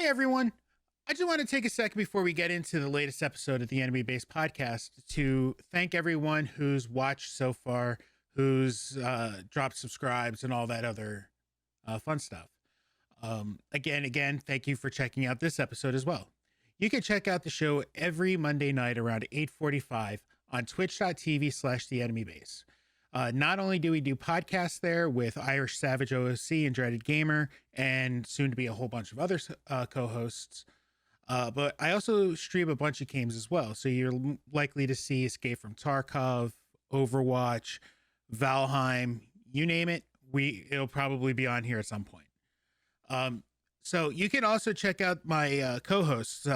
everyone. I just want to take a second before we get into the latest episode of the Enemy Based Podcast to thank everyone who's watched so far, who's dropped subscribes and all that other fun stuff. Again, thank you for checking out this episode as well. You can check out the show every Monday night around 8:45 on twitch.tv/theenemybase. Not only do we do podcasts there with Irish Savage OOC and Dreaded Gamer, and soon to be a whole bunch of other co-hosts, but I also stream a bunch of games as well. So you're likely to see Escape from Tarkov, Overwatch, Valheim, you name it. It'll probably be on here at some point. So you can also check out my co-hosts.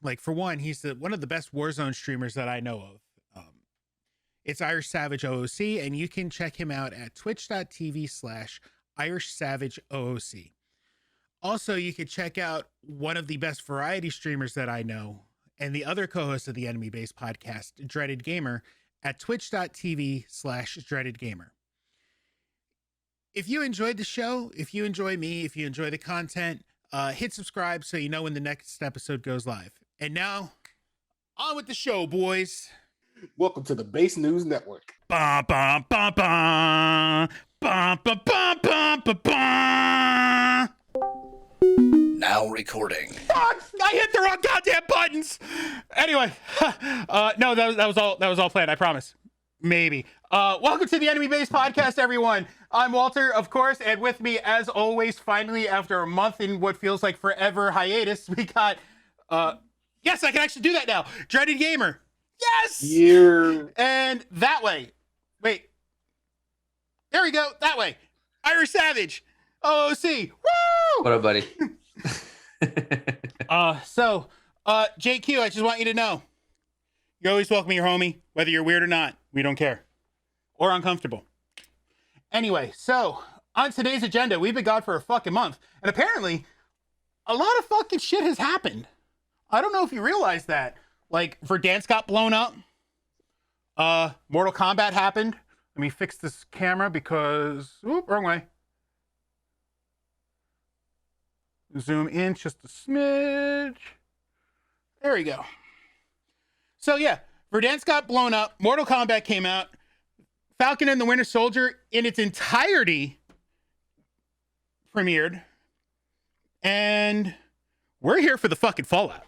Like for one, he's one of the best Warzone streamers that I know of. It's Irish Savage OOC, and you can check him out at twitch.tv/Irish Savage OOC. Also, you can check out one of the best variety streamers that I know and the other co-host of the Enemy Based Podcast, Dreaded Gamer, at twitch.tv/Dreaded Gamer. If you enjoyed the show, if you enjoy me, if you enjoy the content, hit subscribe so you know when the next episode goes live. And now, on with the show, boys. Welcome to the Base News Network. Ba ba ba ba ba ba ba ba ba ba. Now recording. Fuck! I hit the wrong goddamn buttons. Anyway, no, that was all planned. I promise. Maybe. Welcome to the Enemy Based Podcast, everyone. I'm Walter, of course, and with me, as always, finally, after a month in what feels like forever hiatus, we got. Yes, I can actually do that now. Dreaded Gamer. Yes! Yeah. And that way. Wait. There we go. That way. Irish Savage. OOC. Woo! What up, buddy? So, JQ, I just want you to know. You're always welcome here, homie. Whether you're weird or not. We don't care. Or uncomfortable. Anyway, so, on today's agenda, we've been gone for a fucking month. And apparently, a lot of fucking shit has happened. I don't know if you realize that. Like, Verdansk got blown up. Mortal Kombat happened. Let me fix this camera because... Oop, wrong way. Zoom in just a smidge. There we go. So, yeah. Verdansk got blown up. Mortal Kombat came out. Falcon and the Winter Soldier in its entirety premiered. And we're here for the fucking fallout.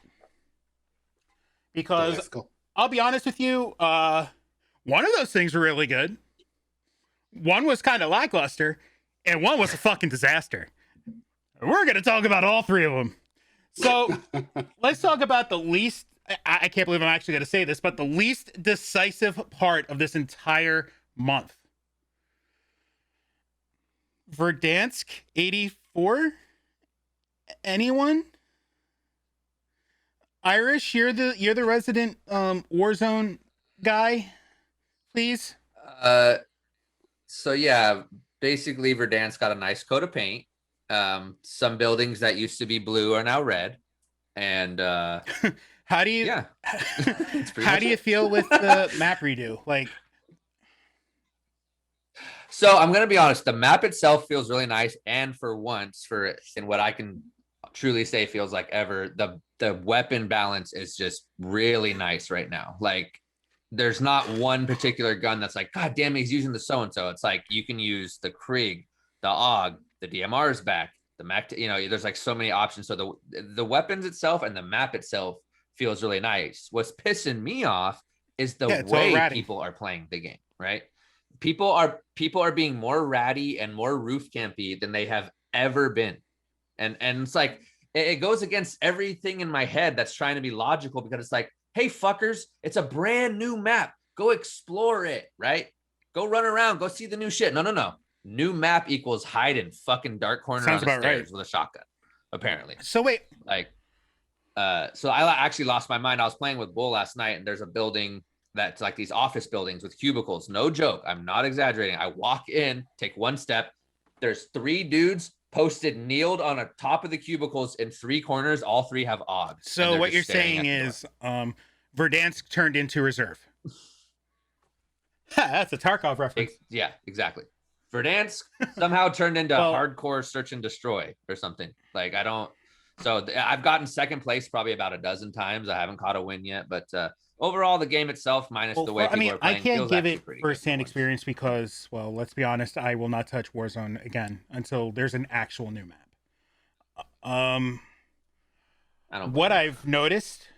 Because I'll be honest with you, one of those things were really good. One was kind of lackluster, and one was a fucking disaster. We're going to talk about all three of them. So let's talk about the least, I can't believe I'm actually going to say this, but the least decisive part of this entire month. Verdansk 84? Anyone? Irish, you're the resident Warzone guy, please. So yeah, basically Verdansk got a nice coat of paint. Some buildings that used to be blue are now red. And how do you how do you feel with the map redo? Like, so I'm gonna be honest, the map itself feels really nice, and for once, in what I can truly say feels like ever, the weapon balance is just really nice right now. Like, there's not one particular gun that's like, God damn it, he's using the so-and-so. It's like, you can use the Krieg, the AUG, the DMR's back, the Mac, there's like so many options. So the weapons itself and the map itself feels really nice. What's pissing me off is the way people are playing the game, right? People are being more ratty and more roof campy than they have ever been. And it's like, it goes against everything in my head that's trying to be logical, because it's like, hey, fuckers, it's a brand new map. Go explore it, right? Go run around. Go see the new shit. No. New map equals hide in fucking dark corner on the stairs with a shotgun, apparently. So wait. So I actually lost my mind. I was playing with Bull last night, and there's a building that's like these office buildings with cubicles. No joke. I'm not exaggerating. I walk in, take one step. There's 3 dudes posted, kneeled on a top of the cubicles in 3 corners. All 3 have AUG. So what you're saying is Verdansk turned into reserve. That's a Tarkov reference. Yeah, exactly. Verdansk somehow turned into hardcore search and destroy or something. Like, I don't. So I've gotten second place probably about a dozen times. I haven't caught a win yet, but overall, the game itself, minus the way people are I playing, can't feels give actually it pretty good for firsthand once. experience because, well, let's be honest, I will not touch Warzone again until there's an actual new map. I don't. What blame you. I've noticed.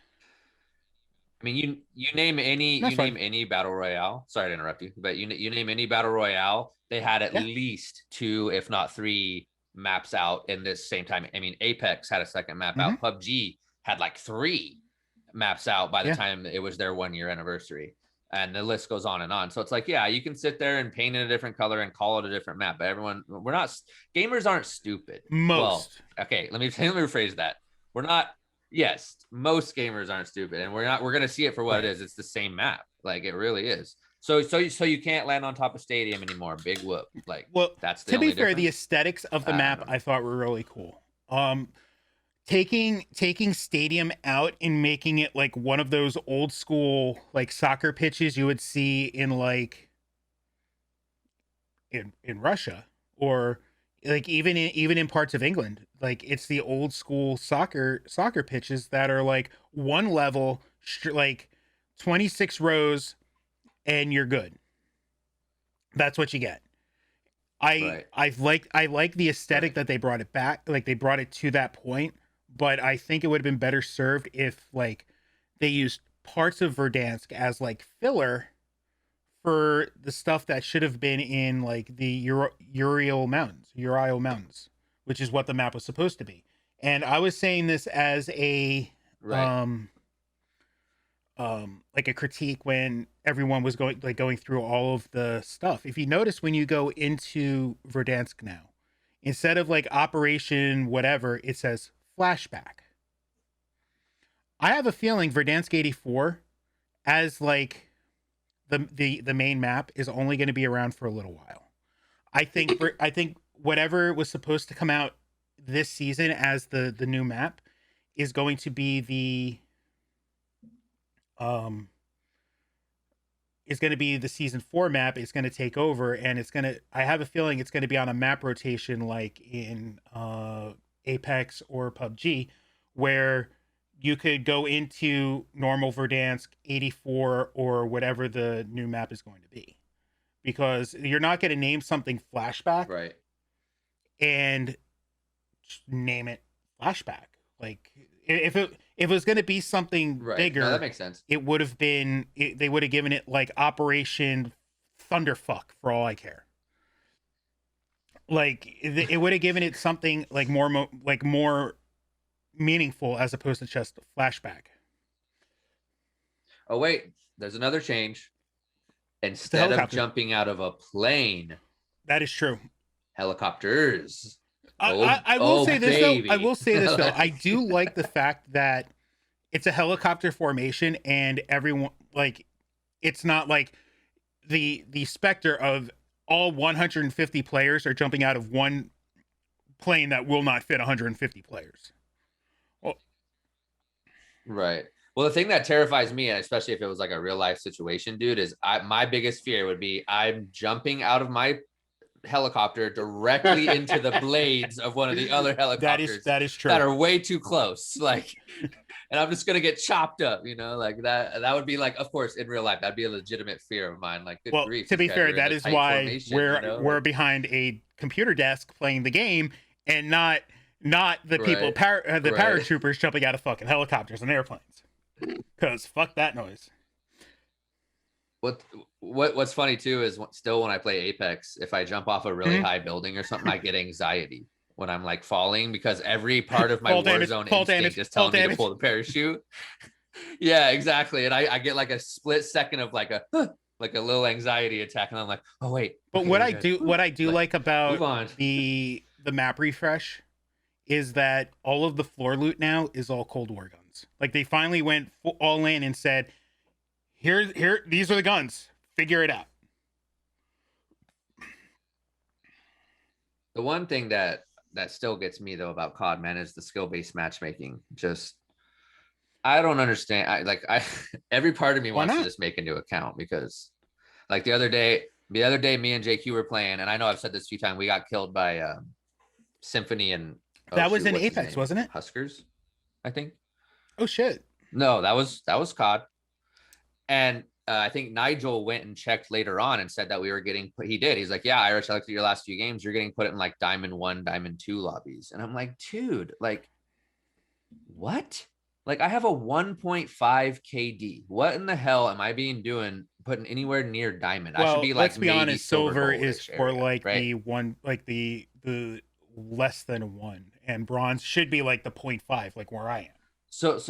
I mean, you name any That's fine. name any battle royale. Sorry to interrupt you, but you name any battle royale, they had at Yeah. least 2, if not 3, maps out in this same time. I mean, Apex had a second map Mhm. out. PUBG had like 3 maps out by the Yeah. time it was their 1-year anniversary, and the list goes on and on. So it's like, yeah, you can sit there and paint it a different color and call it a different map, but we're not gamers aren't stupid. Most. Well, okay, let me rephrase that. We're not. Yes, most gamers aren't stupid, and we're gonna see it for what Right. it is. It's the same map, like it really is. So you can't land on top of stadium anymore. Big whoop. Like, Well, that's the to be only fair, the difference. aesthetics of the I map don't know. I thought were really cool. Taking stadium out and making it like one of those old school like soccer pitches you would see in like in Russia, or like even in parts of England. Like it's the old school soccer pitches that are like one level, like 26 rows, and you're good. That's what you get. Right. I like the aesthetic Right. that they brought it back, like they brought it to that point, but I think it would have been better served if like they used parts of Verdansk as like filler for the stuff that should have been in like the Ural Mountains, which is what the map was supposed to be. And I was saying this as a Right. like a critique when everyone was going through all of the stuff. If you notice when you go into Verdansk now, instead of like Operation whatever, it says flashback. I have a feeling Verdansk 84 as like the main map is only going to be around for a little while. I think whatever was supposed to come out this season as the new map is going to be the is going to be the season 4 map. It's going to take over, and I have a feeling it's going to be on a map rotation like in Apex or PUBG, where you could go into normal Verdansk 84 or whatever the new map is going to be, because you're not going to name something flashback Right. and name it flashback. Like if it was going to be something Right. bigger, No, that makes sense. it would have been they would have given it like Operation Thunderfuck for all I care. Like it would have given it something like more meaningful as opposed to just flashback. Oh wait, there's another change. Instead of helicopter. jumping out of a plane, That is true. helicopters. I will say this baby. though. I will say this though. I do like the fact that it's a helicopter formation, and everyone like it's not like the specter of all 150 players are jumping out of one plane that will not fit 150 players. Well, Right. Well, the thing that terrifies me, and especially if it was like a real life situation, dude, is my biggest fear would be I'm jumping out of my helicopter directly into the blades of one of the other helicopters that is true. that are way too close. Like, and I'm just gonna get chopped up, like that. That would be like, of course, in real life, that'd be a legitimate fear of mine. Like, good Well, grief, to be these guys fair, are in that a is tight why formation, we're behind a computer desk playing the game, and not the people Right. the Right. paratroopers jumping out of fucking helicopters and airplanes. Because fuck that noise. What's funny too is still when I play Apex, if I jump off a really Mhm. high building or something, I get anxiety when I'm like falling because every part of my Fall damage, Warzone fall instinct damage, is fall telling me to damage. pull the parachute. Yeah, exactly. And I get like a split second of like a little anxiety attack, and I'm like, oh wait. But okay, what we're I good. do like about Move on. the map refresh is that all of the floor loot now is all Cold War guns. Like they finally went all in and said, here these are the guns. Figure it out. The one thing that still gets me though about COD, man, is the skill-based matchmaking. Just I don't understand. Every part of me Why wants to not? just make a new account because like the other day, me and JQ were playing, and I know I've said this a few times. We got killed by Symphony and That was shoot, in what's his Apex, name? wasn't it? Huskers, I think. Oh shit. No, that was COD. And I think Nigel went and checked later on and said that we were getting put. He did. He's like, yeah, Irish, I looked at your last few games. You're getting put in like Diamond 1, Diamond 2 lobbies. And I'm like, dude, like, what? Like, I have a 1.5 KD. What in the hell am I doing putting anywhere near Diamond? Well, I should be like, let's be maybe honest, silver gold-ish is for area, like right? the one, like the less than one, and bronze should be like the 0.5, like where I am. So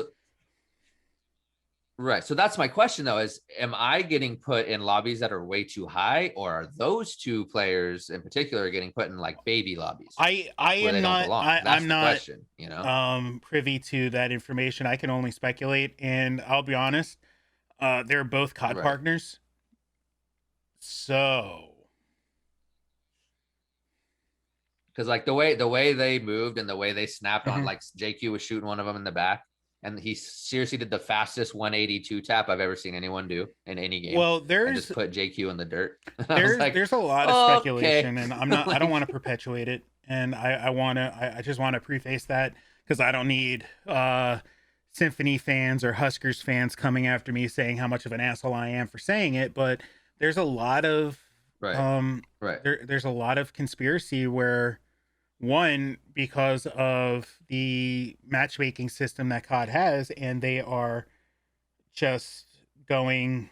right. So that's my question though, is am I getting put in lobbies that are way too high, or are those two players in particular getting put in like baby lobbies I where am they don't not belong? That's I'm the not question, you know? privy to that information. I can only speculate, and I'll be honest, they're both COD Right. partners. So Because like the way they moved and the way they snapped on, Mhm. like JQ was shooting one of them in the back, and he seriously did the fastest 182 tap I've ever seen anyone do in any game. well, And there's just put JQ in the dirt. I was like, there's a lot of okay. speculation, and I'm not I don't Like- want to perpetuate it, and I just want to preface that because I don't need Symphony fans or Huskers fans coming after me saying how much of an asshole I am for saying it. But there's a lot of right, right. there's a lot of conspiracy where, one, because of the matchmaking system that COD has, and they are just going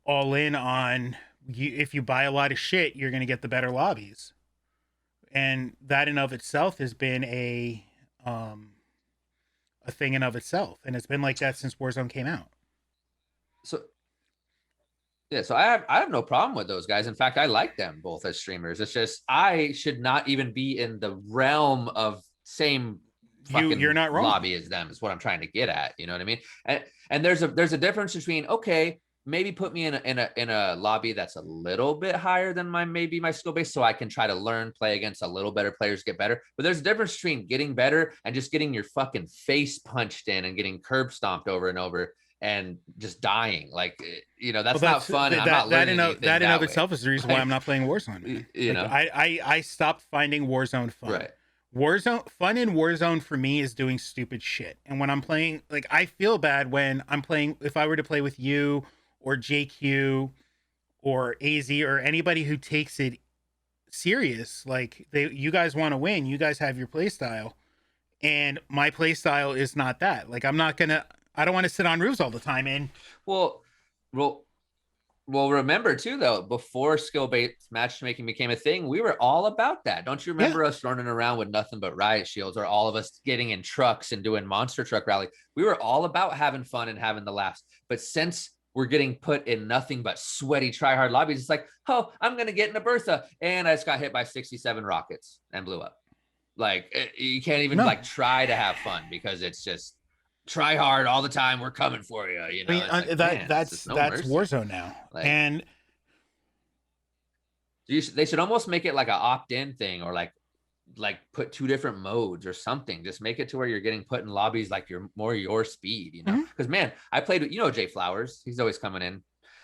all in on you. If you buy a lot of shit, you're going to get the better lobbies, and that in of itself has been a thing in of itself, and it's been like that since Warzone came out. So yeah, so I have no problem with those guys. In fact, I like them both as streamers. It's just I should not even be in the realm of same fucking You're not wrong. lobby as them, is what I'm trying to get at. You know what I mean? And there's a difference between, okay, maybe put me in a lobby that's a little bit higher than my skill base, so I can try to learn, play against a little better players, get better. But there's a difference between getting better and just getting your fucking face punched in and getting curb stomped over and over and just dying. Like, you know, that's not fun. And I'm not learning anything that in that of way. itself is the reason why I'm not playing Warzone. Man. You Like, know, I stopped finding Warzone fun. right. Warzone fun in Warzone for me is doing stupid shit. And when I'm playing, like, I feel bad when I'm playing. If I were to play with you or JQ or AZ or anybody who takes it serious, like you guys want to win, you guys have your play style, and my play style is not that. Like, I don't want to sit on roofs all the time. And Well, remember too, though, before skill-based matchmaking became a thing, we were all about that. Don't you remember us running around with nothing but riot shields, or all of us getting in trucks and doing monster truck rally? We were all about having fun and having the laughs. But since we're getting put in nothing but sweaty, try-hard lobbies, it's like, oh, I'm going to get in a Bertha, and I just got hit by 67 rockets and blew up. Like, you can't even like try to have fun because it's just try hard all the time. We're coming for you. You know, I mean, like, that's mercy. Warzone now. Like, and they should almost make it like an opt-in thing, or like put two different modes or something. Just make it to where you're getting put in lobbies like you're more your speed, you know? Because man, I played with, you know, Jay Flowers. He's always coming in.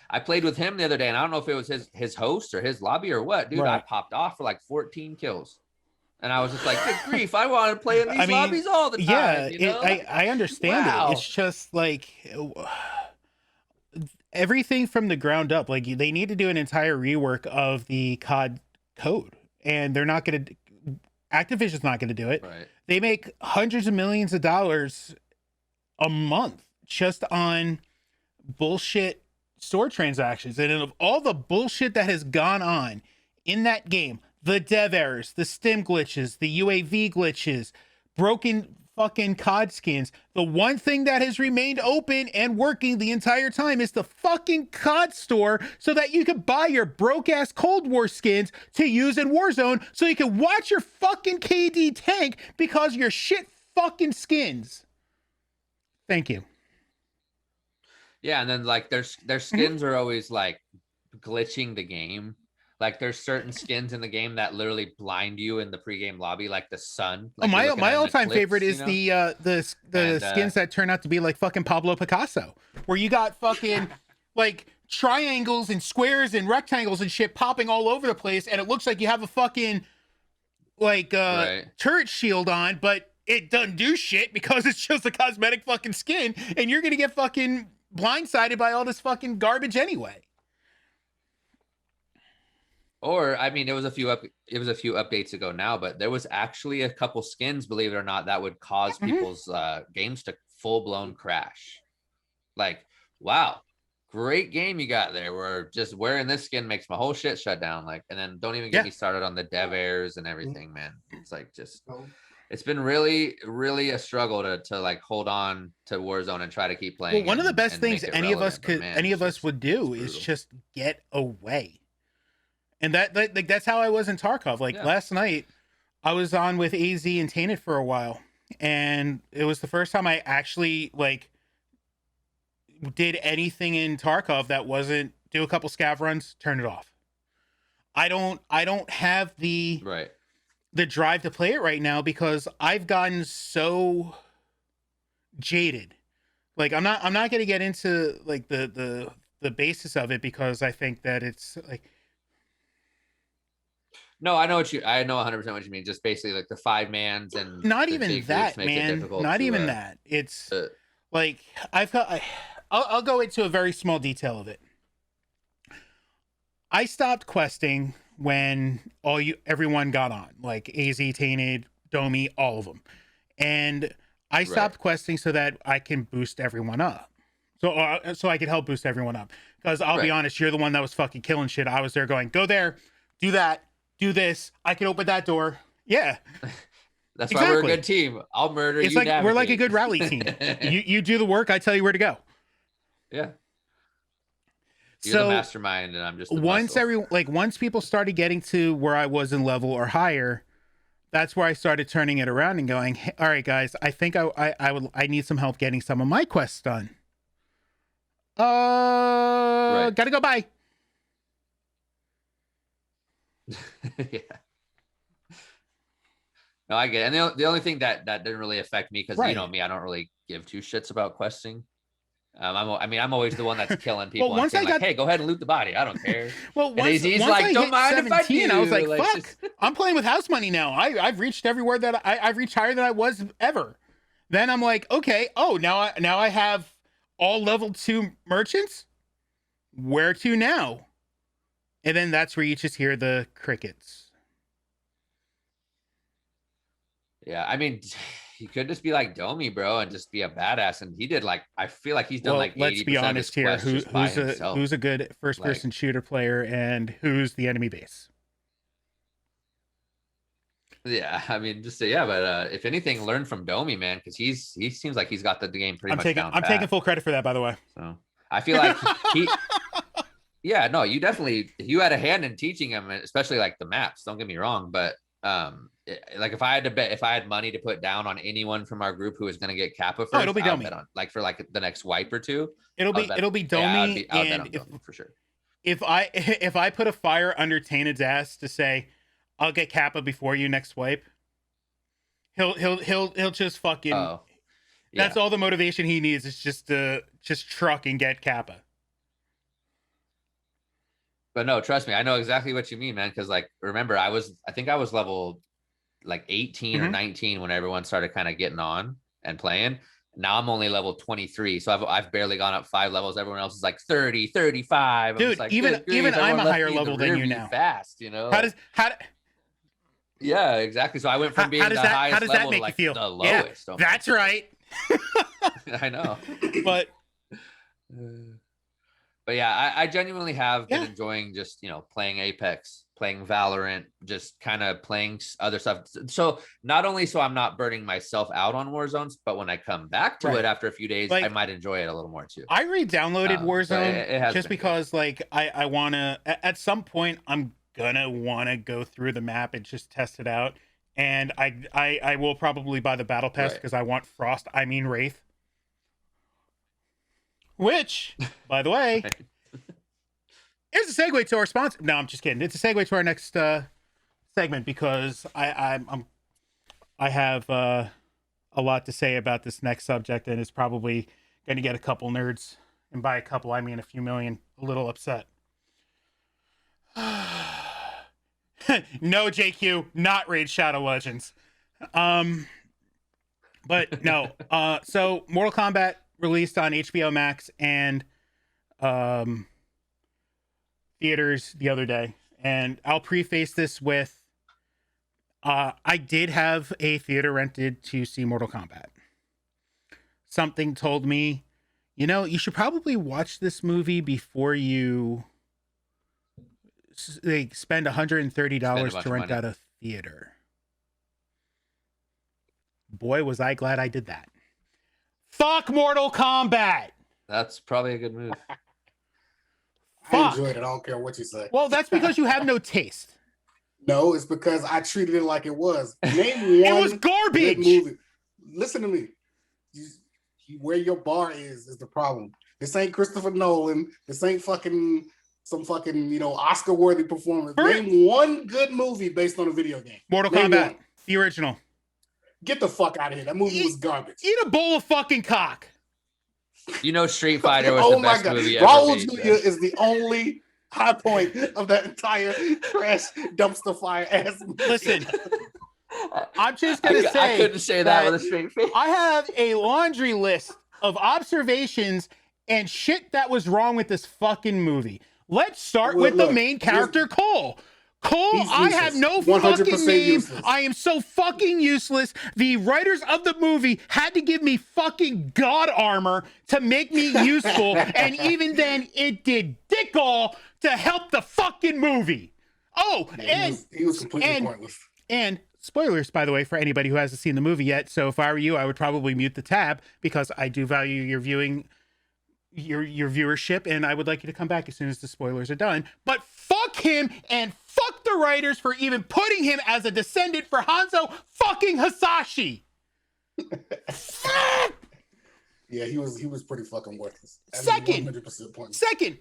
I played with him the other day, and I don't know if it was his host or his lobby or what, dude. Right. I popped off for like 14 kills. And I was just like, good grief, I want to play in these lobbies all the time. Yeah, you know? I understand Wow. it. It's just like everything from the ground up. Like, they need to do an entire rework of the COD code, and they're not going to. Activision's not going to do it. Right. They make hundreds of millions of dollars a month just on bullshit store transactions, and of all the bullshit that has gone on in that game, the dev errors, the stim glitches, the UAV glitches, broken fucking COD skins, the one thing that has remained open and working the entire time is the fucking COD store, so that you can buy your broke ass Cold War skins to use in Warzone, so you can watch your fucking KD tank because of your shit fucking skins. Thank you. Yeah, and then like their skins are always like glitching the game. Like, there's certain skins in the game that literally blind you in the pregame lobby, like the sun. Like, my all-time favorite is you know? the skins that turn out to be like fucking Pablo Picasso, where you got fucking like triangles and squares and rectangles and shit popping all over the place, and it looks like you have a fucking like Right. turret shield on, but it doesn't do shit because it's just a cosmetic fucking skin, and you're gonna get fucking blindsided by all this fucking garbage anyway. Or I mean, it was a few updates ago now, but there was actually a couple skins, believe it or not, that would cause people's games to full blown crash. Like, wow, great game you got there. Where just wearing this skin makes my whole shit shut down. Like, and then don't even get me started on the dev errors and everything, man. It's like it's been really, really a struggle to like hold on to Warzone and try to keep playing. Well, one of the best things any of us would do is brutal. just get away. And like that's how I was in Tarkov. Like last night, I was on with AZ and Tainted for a while, and it was the first time I actually like did anything in Tarkov that wasn't do a couple scav runs, turn it off. I don't have the drive to play it right now because I've gotten so jaded. Like I'm not going to get into like the basis of it because I think that it's like. No, I know 100% what you mean. Just basically like the 5-mans and not even that, man. Not even that. It's like I'll go into a very small detail of it. I stopped questing when everyone got on, like AZ, Tainted, Domi, all of them, and I stopped questing so that I can boost everyone up. So I could help boost everyone up. Because I'll be honest, you're the one that was fucking killing shit. I was there going, go there, do that. Do this. I can open that door. Yeah. That's why we're a good team. I'll murder it's you. Like we're like a good rally team. you do the work. I tell you where to go. Yeah. You're the mastermind, and I'm just the once people started getting to where I was in level or higher, that's where I started turning it around and going, hey, all right, guys, I think I need some help getting some of my quests done. Gotta go. Bye. Yeah. No, I get it. And the only thing that didn't really affect me, because you know me, I don't really give two shits about questing. I'm always the one that's killing people. Well, hey, go ahead and loot the body. I don't care. Well, once like, don't mind 17, if I do. I was like, fuck, I'm playing with house money now. I've reached everywhere that I've reached higher than I was ever. Then I'm like, okay, now I have all level 2 merchants. Where to now? And then that's where you just hear the crickets. Yeah, I mean, he could just be like Domi, bro, and just be a badass. And he did I feel like he's done like 80% let's be honest here. Who's a good first-person shooter player and who's the enemy base? Yeah, I mean, but if anything, learn from Domi, man, because he seems like he's got the game pretty much down. I'm taking full credit for that, by the way. So I feel like he. Yeah, no, you had a hand in teaching him, especially like the maps. Don't get me wrong, but like if I had money to put down on anyone from our group who was going to get Kappa first, it'll be Domi. Like for like the next wipe or two, it'll be Domi. Yeah, I'll bet on Domi for sure. If I put a fire under Tainted's ass to say, I'll get Kappa before you next wipe, he'll just fucking. Oh, yeah. That's all the motivation he needs is just truck and get Kappa. But no, trust me, I know exactly what you mean, man. Because like, remember, I think I was level like 18 or 19 when everyone started kind of getting on and playing. Now I'm only level 23, so I've barely gone up 5 levels. Everyone else is like 30, 35. Dude, like, even I'm a higher level than you now. Fast, you know. Yeah, exactly. So I went from being the highest level to like the lowest. Yeah, that's right. I know, but yeah, I genuinely have been enjoying just, playing Apex, playing Valorant, just kind of playing other stuff. So not only so I'm not burning myself out on Warzones, but when I come back to it after a few days, I might enjoy it a little more too. I re-downloaded Warzone just because like I want to, at some point I'm gonna want to go through the map and just test it out. And I will probably buy the battle pass because I want Wraith. Which, by the way, here's a segue to our sponsor. No, I'm just kidding. It's a segue to our next segment because I have a lot to say about this next subject, and it's probably going to get a couple nerds, and by a couple I mean a few million, a little upset. No, JQ, not Raid Shadow Legends. But no. So Mortal Kombat released on HBO Max and theaters the other day, and I'll preface this with I did have a theater rented to see Mortal Kombat. Something told me, you should probably watch this movie before you spend $130 to rent out a theater. Boy, was I glad I did that. Fuck Mortal Kombat. That's probably a good move. I enjoyed it. I don't care what you say. Well, that's because you have no taste. No, it's because I treated it like it was. Name one. It was garbage. Movie. Listen to me. Where your bar is the problem. This ain't Christopher Nolan. This ain't some fucking Oscar-worthy performance. Name one good movie based on a video game. Mortal Kombat, the original. Get the fuck out of here. That movie was garbage. Eat a bowl of fucking cock. Street Fighter was the best movie ever Raul made. Julia is the only high point of that entire trash dumpster fire ass movie. Listen, I'm just going to say. I couldn't say that with a straight face. I have a laundry list of observations and shit that was wrong with this fucking movie. Let's start with the main character, Cole. I have no fucking name. Useless. I am so fucking useless. The writers of the movie had to give me fucking god armor to make me useful. And even then, it did dick all to help the fucking movie. Oh, yeah, he was completely pointless. And spoilers, by the way, for anybody who hasn't seen the movie yet. So if I were you, I would probably mute the tab because I do value your viewing, your viewership, and I would like you to come back as soon as the spoilers are done. But fuck him and fuck the writers for even putting him as a descendant for Hanzo fucking Hasashi. Yeah, he was pretty fucking worthless. Second. 100% pointless. Second.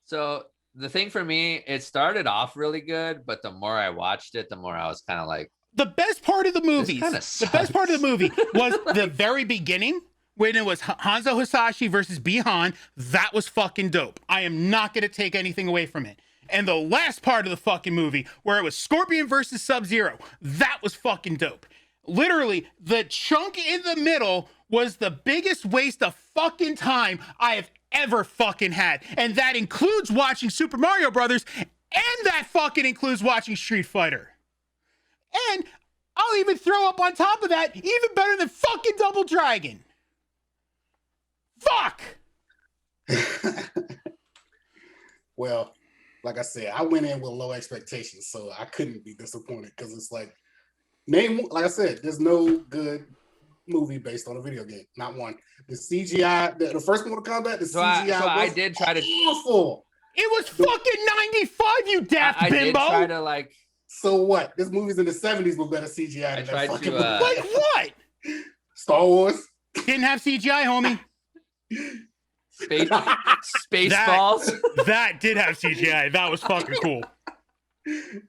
So the thing for me, it started off really good, but the more I watched it, the more I was kind of like, the best part of the movie, was the very beginning when it was Hanzo Hasashi versus Bihan. That was fucking dope. I am not going to take anything away from it. And the last part of the fucking movie where it was Scorpion versus Sub-Zero, that was fucking dope. Literally, the chunk in the middle was the biggest waste of fucking time I have ever fucking had. And that includes watching Super Mario Brothers, and that fucking includes watching Street Fighter. And I'll even throw up on top of that, even better than fucking Double Dragon. Fuck! Well, like I said, I went in with low expectations, so I couldn't be disappointed because it's like, like I said, there's no good movie based on a video game. Not one. The CGI, the first Mortal Kombat, I did try to awful. It was fucking 95, you daft bimbo. I did try to like. So what? This movie's in the 70s with better CGI than that fucking movie. Like what? Star Wars. Didn't have CGI, homie. Spaceballs. That did have CGI. That was fucking cool.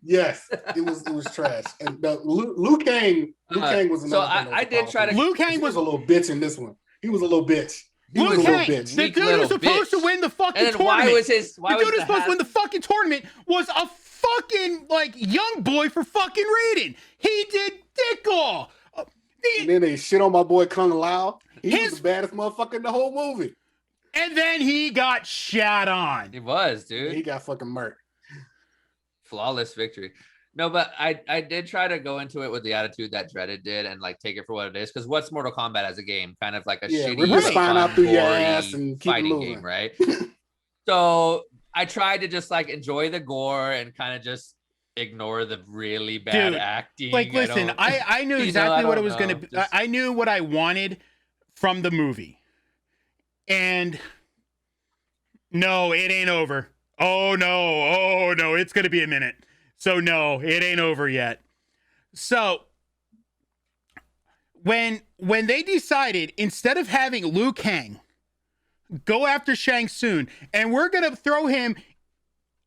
Yes, it was trash. And Liu Kang was another. So I did try to. Liu Kang was a little bitch in this one. He was a little bitch. Liu Kang, the dude who's supposed to win the fucking tournament. Why was his? The dude who's supposed to win the fucking tournament was a fucking like young boy for fucking Raiden. He did dick all. And then they shit on my boy Kung Lao. He was the baddest motherfucker in the whole movie. And then he got shat on. He was, dude. He got fucking murked. Flawless victory. No, but I did try to go into it with the attitude that Dreaded did and like take it for what it is. Because what's Mortal Kombat as a game? Kind of like a shitty, rip your spine out through your ass and keep fighting moving. game, right? So I tried to just like enjoy the gore and kind of just ignore the really bad acting. Like, listen, I knew exactly what it was going to be. I knew what I wanted from the movie. And no, it ain't over. Oh no, it's going to be a minute. So no, it ain't over yet. So when they decided, instead of having Liu Kang go after Shang Tsung, and we're going to throw him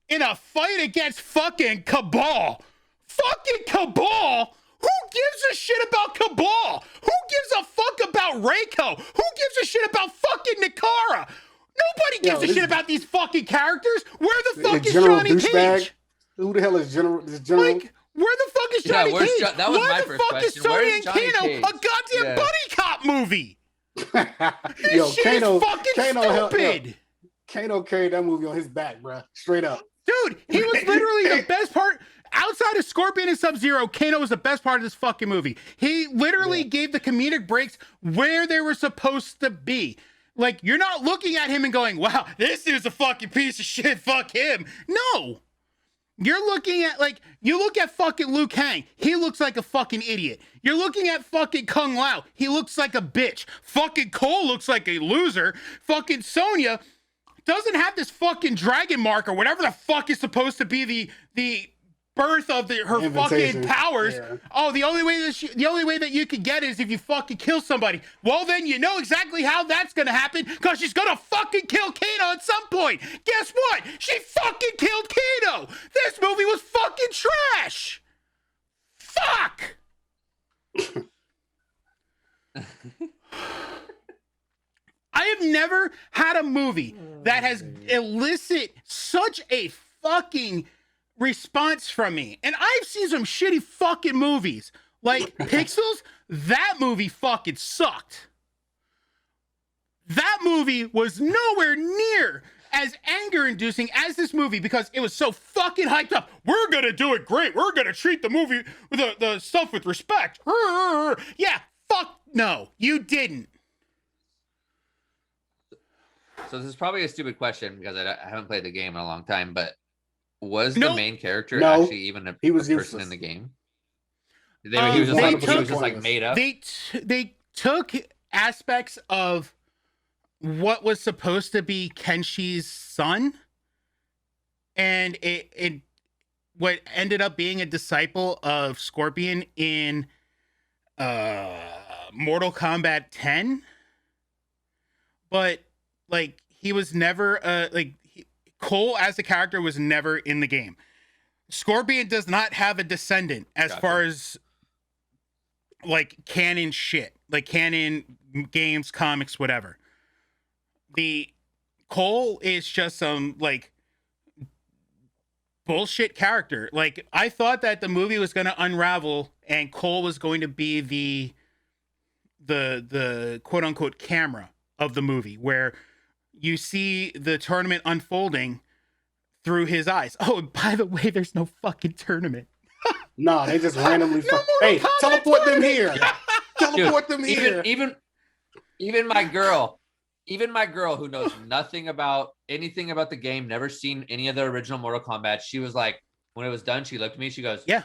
in a fight against fucking Cabal. Fucking Cabal? Who gives a shit about Cabal? Who gives a fuck about Reiko? Who gives a shit about fucking Nakara? Nobody gives a shit about these fucking characters. Where the fuck is Johnny Cage? Who the hell is General? This General? Like, where the fuck is Johnny where's Cage? that was Why my the first fuck question. is Sonya Where's and Johnny Kano Cage? a goddamn buddy cop movie? This Yo, shit Kano, is fucking stupid. Kano carried that movie on his back, bro. Straight up. Dude, he was literally the best part. Outside of Scorpion and Sub-Zero, Kano was the best part of this fucking movie. He literally gave the comedic breaks where they were supposed to be. Like, you're not looking at him and going, wow, this dude's a fucking piece of shit, fuck him. No. You're looking at, like, you look at fucking Liu Kang, he looks like a fucking idiot. You're looking at fucking Kung Lao, he looks like a bitch. Fucking Cole looks like a loser. Fucking Sonya doesn't have this fucking dragon mark or whatever the fuck is supposed to be the birth of her fucking powers. Yeah. Oh, the only way that you can get it is if you fucking kill somebody. Well, then you know exactly how that's gonna happen, because she's gonna fucking kill Kano at some point. Guess what? She fucking killed Kano. This movie was fucking trash. Fuck. I have never had a movie that has elicited such a fucking response from me. And I've seen some shitty fucking movies. Like Pixels, that movie fucking sucked. That movie was nowhere near as anger-inducing as this movie because it was so fucking hyped up. We're gonna do it great. We're gonna treat the movie with the stuff with respect. Yeah, fuck no, you didn't. So this is probably a stupid question because I haven't played the game in a long time, but was the main character actually even a person in the game? He was just like made up. They took aspects of what was supposed to be Kenshi's son, and it what ended up being a disciple of Scorpion in Mortal Kombat 10. But like he was never Cole as a character was never in the game. Scorpion does not have a descendant as far as like canon shit, like canon games, comics, whatever. The Cole is just some like bullshit character. Like I thought that the movie was going to unravel and Cole was going to be the quote unquote camera of the movie where you see the tournament unfolding through his eyes. Oh, and by the way, there's no fucking tournament. No, they just randomly. Hey, teleport them here. Teleport them here. Even my girl who knows nothing about anything about the game, never seen any of the original Mortal Kombat. She was like, when it was done, she looked at me. She goes, "Yeah."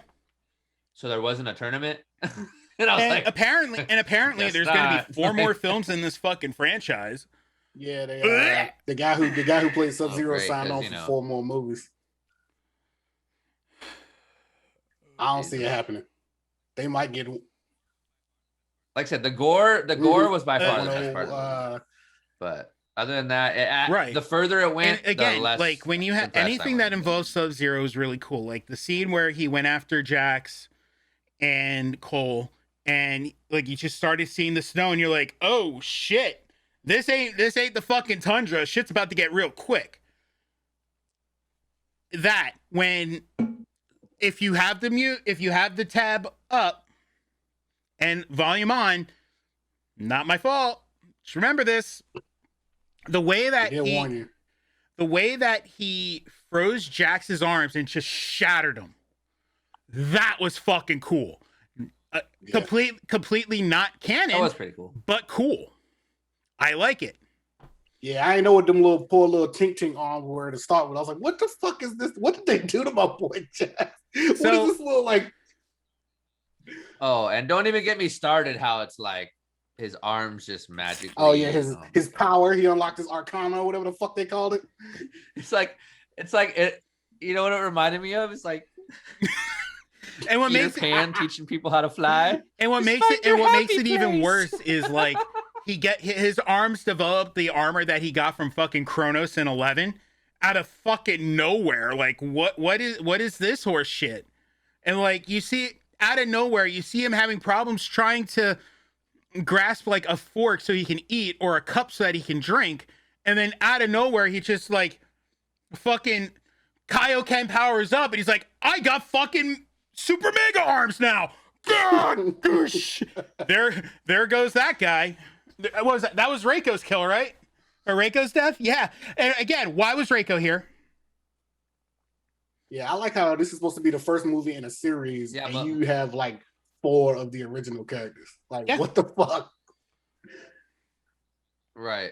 So there wasn't a tournament. And I was like, apparently, there's going to be 4 more films in this fucking franchise. Yeah, they the guy who played Sub-Zero signed on for 4 more movies. I don't see it happening. They might get. Like I said, the gore was by far the best part of the movie. But other than that, the further it went, and again, the less like when you have anything that involves Sub-Zero is really cool. Like the scene where he went after Jax and Cole, and like you just started seeing the snow, and you're like, oh shit. This ain't the fucking tundra. Shit's about to get real quick. That when if you have the tab up and volume on, not my fault. Just remember this. The way that he froze Jax's arms and just shattered them. That was fucking cool. Completely not canon. That was pretty cool. But cool. I like it. Yeah, I ain't know what them poor little tink arms were to start with. I was like, what the fuck is this? What did they do to my boy Jax? What is this little like? Oh, and don't even get me started how it's like his arms just magically. Oh yeah, his power. He unlocked his Arcana or whatever the fuck they called it. It's like it. You know what it reminded me of? It's like. And what makes Pan teaching people how to fly. And what makes it even worse is like his arms developed the armor that he got from fucking Kronos in 11 out of fucking nowhere. Like what is this horse shit? And like you see out of nowhere, you see him having problems trying to grasp like a fork so he can eat or a cup so that he can drink, and then out of nowhere he just like fucking Kaioken powers up, and he's like, I got fucking super mega arms now. God, goosh. There goes that guy. What was that? That was Reiko's kill, right? Or Reiko's death? Yeah. And again, why was Reiko here? Yeah, I like how this is supposed to be the first movie in a series, and you have like 4 of the original characters. Like, what the fuck? Right.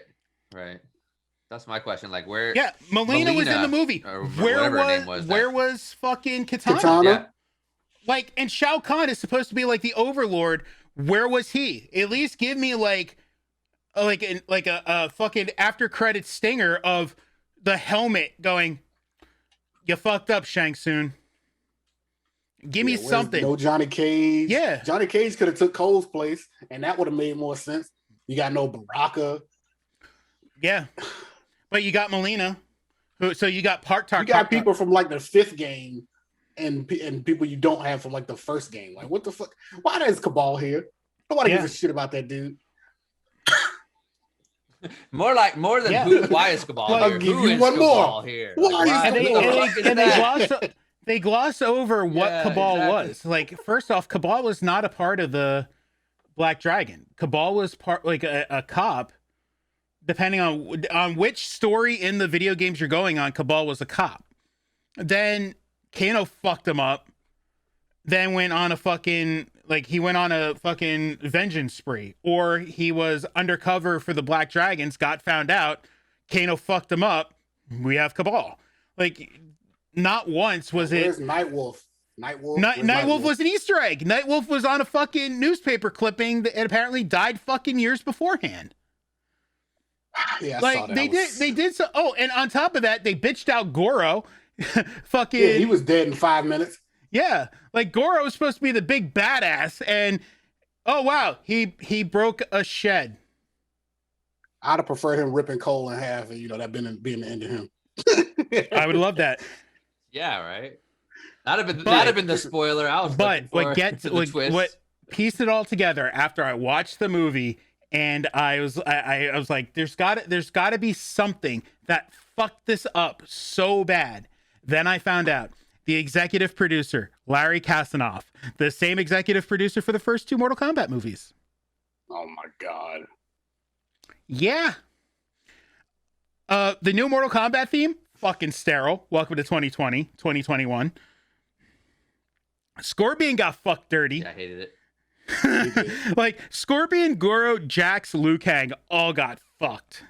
That's my question. Like, where? Yeah, Melina was in the movie. Where was fucking Kitana? Yeah. Like, and Shao Kahn is supposed to be like the overlord. Where was he? At least give me like a fucking after credit stinger of the helmet going, you fucked up, Shang Tsung. Give me something. No Johnny Cage. Yeah. Johnny Cage could have took Cole's place, and that would have made more sense. You got no Baraka. Yeah. But you got Melina. So you got You got people from like the 5th game and people you don't have from like the 1st game. Like, what the fuck? Why is Cabal here? Nobody gives a shit about that dude. More than who? Why is Cabal here? I'll give you one more. Here? They gloss over what Cabal was. Like, first off, Cabal was not a part of the Black Dragon. Cabal was part like a cop. Depending on which story in the video games you're going on, Cabal was a cop. Then Kano fucked him up. Then went on a fucking vengeance spree. Or he was undercover for the Black Dragons, got found out, Kano fucked him up. We have Cabal. Like, not once was it. Where's Nightwolf? Nightwolf was an Easter egg. Nightwolf was on a fucking newspaper clipping that apparently died fucking years beforehand. Yeah, like they did so. Oh, and on top of that, they bitched out Goro. Fucking he was dead in 5 minutes. Yeah, like Goro was supposed to be the big badass, and oh wow, he broke a shed. I'd have preferred him ripping Cole in half, and that being the end of him. I would love that. Yeah, right. That'd have been the spoiler. What pieced it all together after I watched the movie. And I was like, there's got to be something that fucked this up so bad. Then I found out the executive producer, Larry Kasanoff, the same executive producer for the first 2 Mortal Kombat movies. Oh my God. Yeah. The new Mortal Kombat theme, fucking sterile. Welcome to 2020, 2021. Scorpion got fucked dirty. Yeah, I hated it. Like Scorpion, Goro, Jax, Liu Kang all got fucked.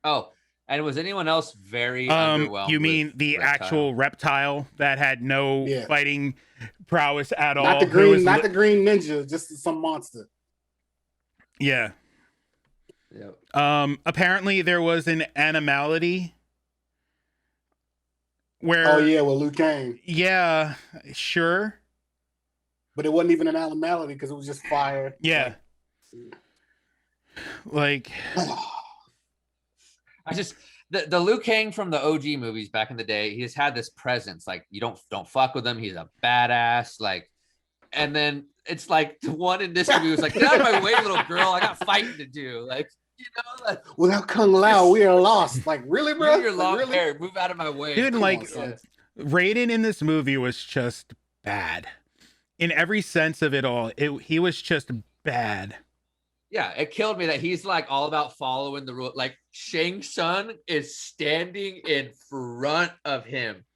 Oh, and was anyone else very underwhelmed? You mean the actual reptile that had no fighting prowess at all? Not the green ninja, just some monster. Yeah. Yep. Apparently there was an animality where. Oh yeah, well Liu Kang. Yeah, sure. But it wasn't even an animality because it was just fire. Yeah. Like I just the Liu Kang from the OG movies back in the day, he just had this presence. Like, you don't fuck with him. He's a badass. Like, and then it's like the one in this movie was like, get out of my way, little girl. I got fighting to do. Like, like, without Kung Lao, we are lost. Like, really, bro? Your long hair, move out of my way. Dude, Raiden in this movie was just bad. In every sense of it all, he was just bad. Yeah, it killed me that he's like all about following the rule. Like, Shang Tsung is standing in front of him,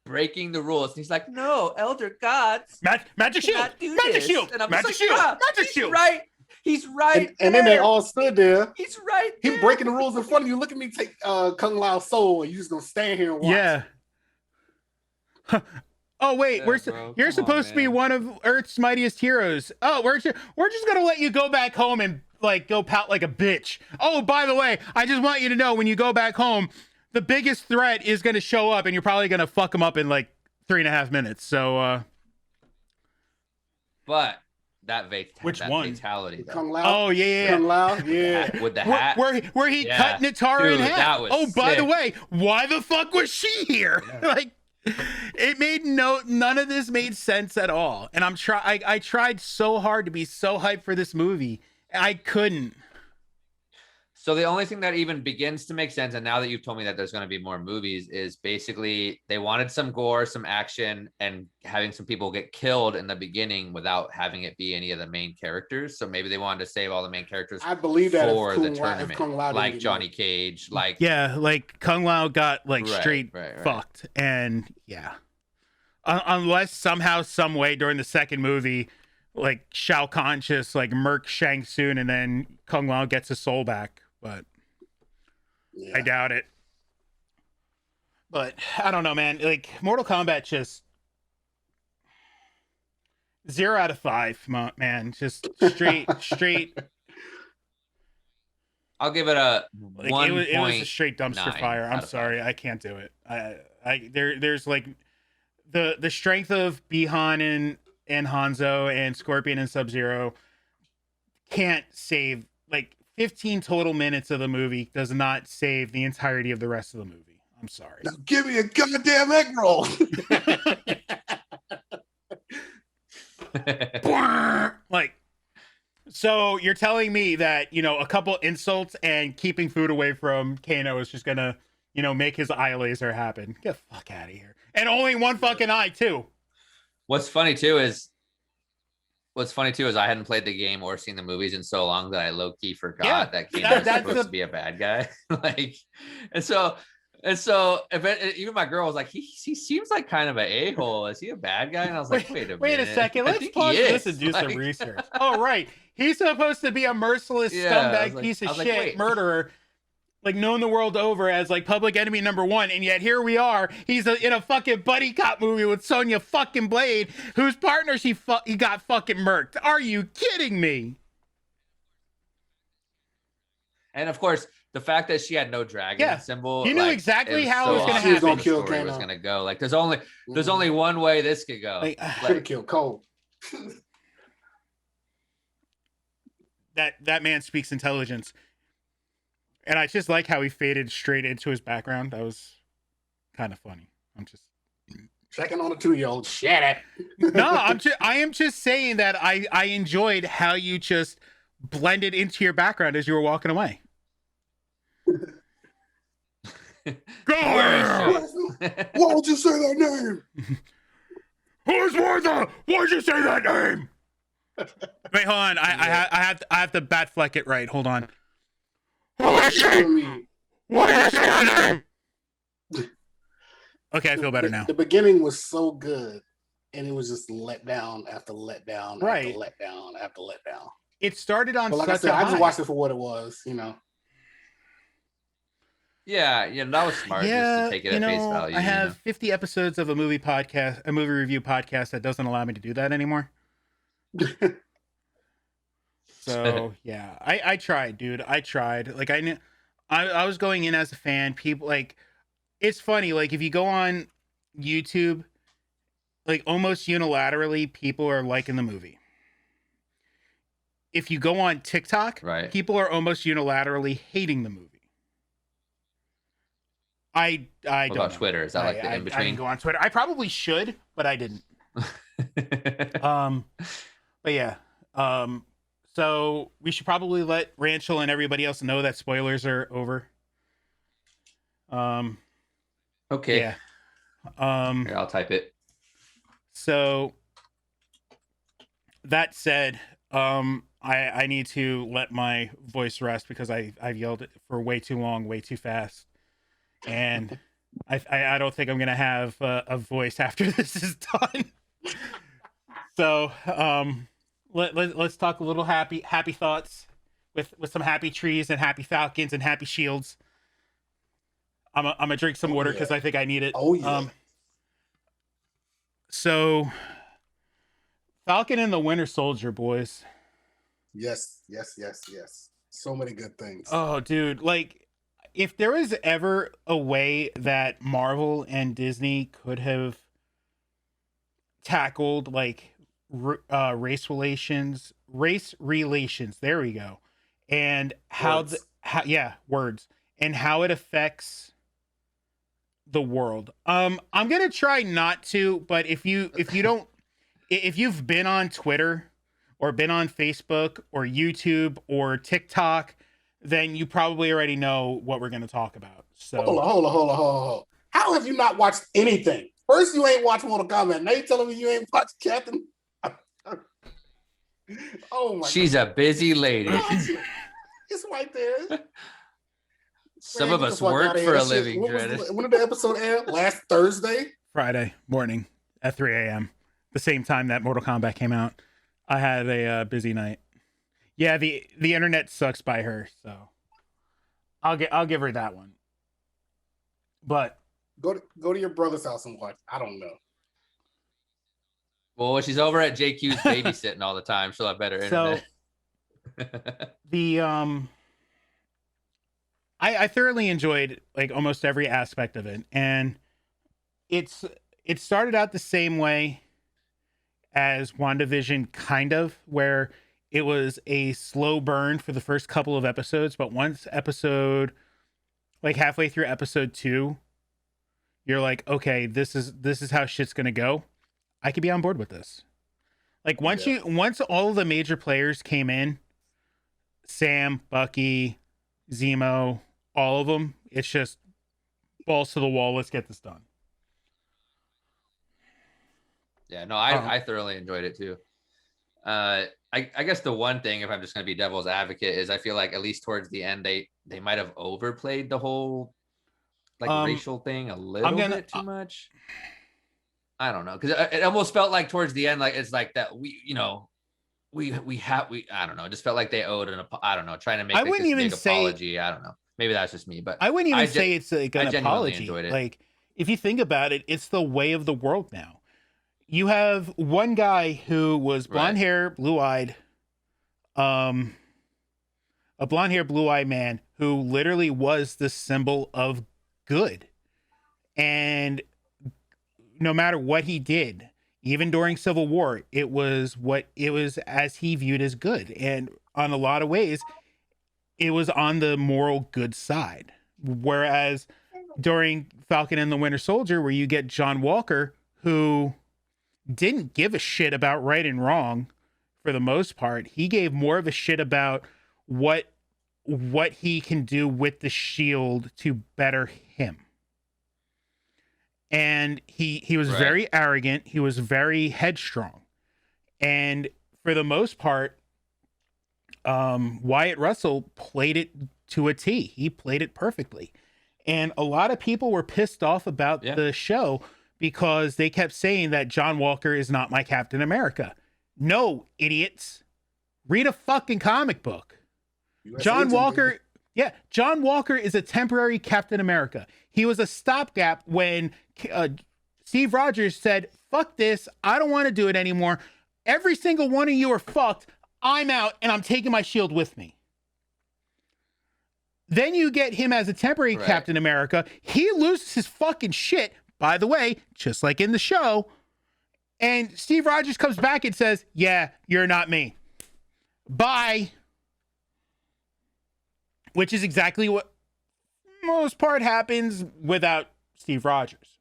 breaking the rules. And he's like, no, elder gods. Magic shield. Magic shield. And I'm magic shield. Magic shield. Right. He's right. And then they all stood there. He's right. He breaking the rules in front of you. Look at me take Kung Lao's soul, and you just gonna stand here and watch. Yeah. Oh wait, you're supposed to be one of Earth's mightiest heroes. Oh, we're just gonna let you go back home and like go pout like a bitch. Oh, by the way, I just want you to know when you go back home, the biggest threat is gonna show up, and you're probably gonna fuck him up in like 3.5 minutes. So, but that fatality, though. Kung Lao. Oh yeah. Kung Lao, yeah. With the hat, where he cut Natara in half. Oh, by the way, why the fuck was she here? Yeah. Like. It made none of this made sense at all. And I tried so hard to be so hyped for this movie. I couldn't. So the only thing that even begins to make sense, and now that you've told me that there's going to be more movies, is basically they wanted some gore, some action, and having some people get killed in the beginning without having it be any of the main characters. So maybe they wanted to save all the main characters. I believe that for the if tournament, Kung Lao didn't like get Johnny murdered. Cage, like Yeah, like Kung Lao got like Right, straight right. fucked, and yeah, unless somehow, some way during the second movie, like Shao Kahn just like murk Shang Tsung, and then Kung Lao gets his soul back, but Yeah. I doubt it. But I don't know, man. Like Mortal Kombat, just 0 out of 5, man. Just straight. I'll give it a Like 1. it was a straight dumpster fire. I'm sorry, I can't do it. There's like the strength of Bihan and Hanzo and Scorpion and Sub-Zero can't save, like 15 total minutes of the movie does not save the entirety of the rest of the movie. I'm sorry. Now give me a goddamn egg roll. Like, so you're telling me that, you know, a couple insults and keeping food away from Kano is just gonna, you know, make his eye laser happen? Get the fuck out of here. And only one fucking eye too. What's funny too is I hadn't played the game or seen the movies in so long that I low key forgot that Kano was supposed to be a bad guy. Like, and so even my girl was like, he seems like kind of an a-hole. Is he a bad guy? And I was like, wait a second. Let's pause this and do some research. Oh, right. He's supposed to be a merciless scumbag piece of shit murderer, like known the world over as like public enemy #1, and yet here we are. He's in a fucking buddy cop movie with Sonya fucking Blade, whose partner he got fucking murked. Are you kidding me? And of course, the fact that she had no dragon symbol, you knew exactly how it was going to happen. She was going to kill Kano. Was going to go. Like, there's only one way this could go. Should have killed Cole. That man speaks intelligence. And I just like how he faded straight into his background. That was kind of funny. I'm just checking on a 2-year-old. Shut it. No, I am just saying that I enjoyed how you just blended into your background as you were walking away. Go Why would you say that name? Who's Martha? Why'd you say that name? Wait, hold on. I have to bat fleck it right. Hold on. Why did you say that name? Okay, I feel better now. The beginning was so good, and it was just let down after let down, right? After let down after let down. It started on. But like I said, I just watched it for what it was, you know. Yeah, that was smart. Just to take it at face value. I have 50 episodes of a movie review podcast that doesn't allow me to do that anymore. So yeah, I tried, dude. I tried. Like I was going in as a fan. People like, it's funny. Like if you go on YouTube, like almost unilaterally, people are liking the movie. If you go on TikTok, right, people are almost unilaterally hating the movie. I what don't about know. Twitter? Is that like the in between? I didn't go on Twitter. I probably should, but I didn't. But yeah. So we should probably let Ranchel and everybody else know that spoilers are over. Okay. Yeah. Here, I'll type it. So that said, I need to let my voice rest because I've yelled it for way too long, way too fast. And I don't think I'm gonna have a voice after this is done. So let's talk a little happy thoughts with some happy trees and happy falcons and happy shields. I'm gonna drink some water because I think I need it. Oh yeah. So Falcon and the Winter Soldier, boys. Yes. So many good things. Oh, dude, like. If there was ever a way that Marvel and Disney could have tackled like race relations, there we go, and words and how it affects the world. I'm gonna try not to, but if you've been on Twitter or been on Facebook or YouTube or TikTok, then you probably already know what we're going to talk about. So Hold on. How have you not watched anything? First, you ain't watched Mortal Kombat. Now you telling me you ain't watched Captain? Oh my! She's a busy lady. It's right there. Some Man, of get the us fuck work outta for here. a That shit- living, what was Dreaded. when did the episode air? Last Thursday? Friday morning at 3 a.m., the same time that Mortal Kombat came out. I had a busy night. Yeah, the internet sucks by her, so I'll give her that one. But Go to your brother's house and watch. I don't know. Well, she's over at JQ's babysitting all the time. She'll have better so internet. the I thoroughly enjoyed like almost every aspect of it, and it started out the same way as WandaVision, kind of, where it was a slow burn for the first couple of episodes, but once episode, like halfway through episode 2, you're like, okay, this is how shit's gonna go. I could be on board with this. Like once all of the major players came in, Sam, Bucky, Zemo, all of them, it's just balls to the wall. Let's get this done. Yeah, no, I thoroughly enjoyed it too. I guess the one thing, if I'm just going to be devil's advocate, is I feel like at least towards the end they might have overplayed the whole like racial thing a little bit too much. I don't know, because it almost felt like towards the end, like it's like that we I don't know, it just felt like they owed I don't know, trying to make I wouldn't even say apology. I don't know, maybe that's just me, but I wouldn't even say it's like an apology. Enjoyed it. Like if you think about it, it's the way of the world now. You have one guy who was blonde hair, blue-eyed, a blonde hair, blue-eyed man who literally was the symbol of good. And no matter what he did, even during Civil War, it was as he viewed as good. And on a lot of ways, it was on the moral good side. Whereas during Falcon and the Winter Soldier, where you get John Walker, who didn't give a shit about right and wrong for the most part. He gave more of a shit about what he can do with the shield to better him. And he was very arrogant. He was very headstrong. And for the most part, Wyatt Russell played it to a T. He played it perfectly. And a lot of people were pissed off about the show because they kept saying that John Walker is not my Captain America. No, idiots. Read a fucking comic book. John Walker is a temporary Captain America. He was a stopgap when Steve Rogers said, fuck this, I don't want to do it anymore. Every single one of you are fucked. I'm out and I'm taking my shield with me. Then you get him as a temporary Captain America. He loses his fucking shit, by the way, just like in the show. And Steve Rogers comes back and says, yeah, you're not me. Bye. Which is exactly what most part happens without Steve Rogers.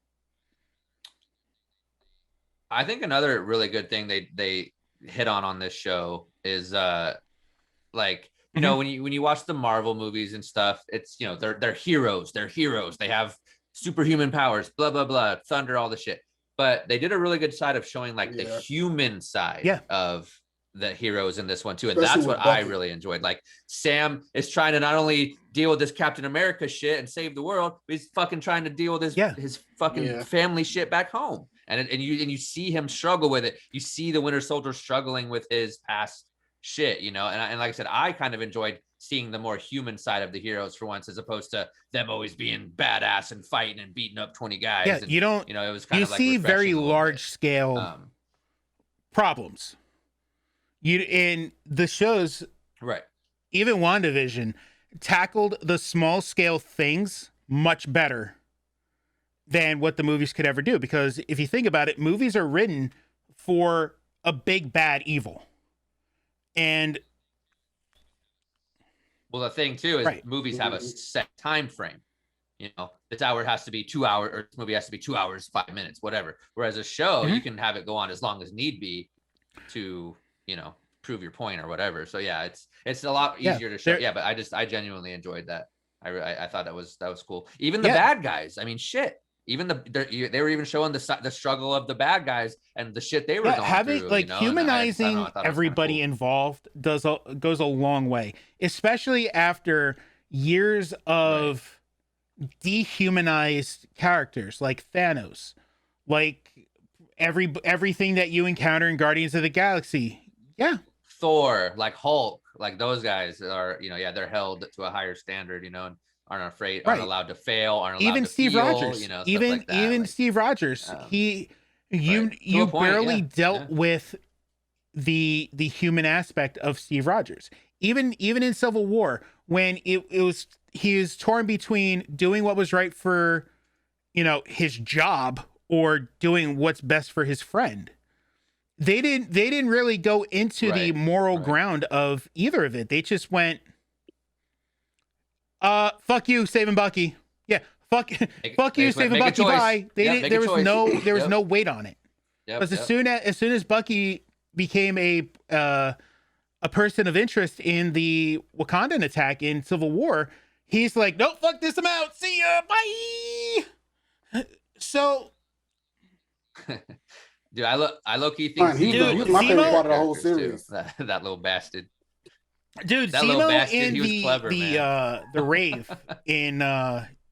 I think another really good thing they hit on this show is like, you know, when you watch the Marvel movies and stuff, it's, you know, they're heroes. They have superhuman powers, blah, blah, blah, thunder, all the shit. But they did a really good side of showing like the human side of the heroes in this one too. And that's what I really enjoyed. Like Sam is trying to not only deal with this Captain America shit and save the world, but he's fucking trying to deal with his fucking family shit back home. And you see him struggle with it. You see the Winter Soldier struggling with his past shit, you know, and like I said, I kind of enjoyed seeing the more human side of the heroes for once, as opposed to them always being badass and fighting and beating up 20 guys. Yeah, and, you don't, you know, it was kind of like see very large scale problems. You in the shows, even WandaVision tackled the small scale things much better than what the movies could ever do. Because if you think about it, movies are written for a big bad evil. And well, the thing too is movies have a set time frame. You know, this hour has to be 2 hours, or this movie has to be 2 hours, 5 minutes, whatever. Whereas a show, you can have it go on as long as need be to, you know, prove your point or whatever. So yeah, it's a lot easier to show. Yeah, but I genuinely enjoyed that. I thought that was cool. Even the bad guys. I mean, shit. Even they were even showing the struggle of the bad guys and the shit they were going having through. like humanizing I thought everybody cool. involved goes a long way, especially after years of dehumanized characters like Thanos, like everything that you encounter in Guardians of the Galaxy. Yeah, Thor, like Hulk, like those guys are, they're held to a higher standard, and aren't allowed to fail, aren't allowed even to Steve feel, Rogers, stuff even like that. even like, Steve Rogers, you point, barely dealt with the human aspect of Steve Rogers. Even in Civil War, when he was torn between doing what was right for his job or doing what's best for his friend. They didn't really go into the moral ground of either of it. They just went, fuck you, saving Bucky. Yeah, fuck you, saving Bucky. Bye. There was no weight on it. Because as soon as Bucky became a person of interest in the Wakandan attack in Civil War, he's like, nope, fuck this, I'm out. See ya, bye. So, dude, I low key think he was my favorite part of the whole series. That little bastard. Dude, that Zemo in he was clever, the rave in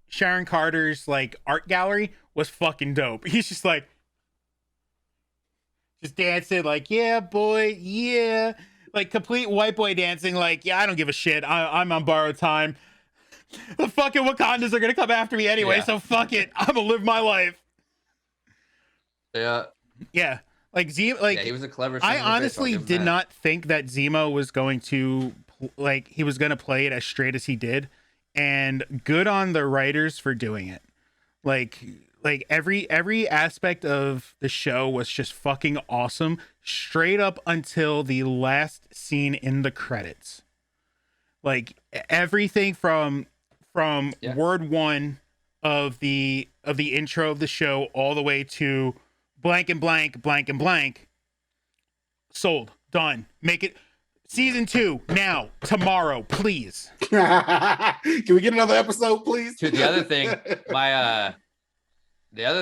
Sharon Carter's like art gallery was fucking dope. He's just like dancing like, yeah, boy, yeah. Like complete white boy dancing like, yeah, I don't give a shit. I'm on borrowed time. The fucking Wakandas are gonna come after me anyway, so fuck it. I'm gonna live my life. Yeah. Yeah. Like Zemo, like he was a clever. I honestly did not think that Zemo was going to he was going to play it as straight as he did, and good on the writers for doing it. Like every aspect of the show was just fucking awesome, straight up until the last scene in the credits. Like everything from word one of the intro of the show all the way to blank and blank, blank and blank. Sold. Done. Make it season 2 now, tomorrow, please. Can we get another episode, please? Dude, the other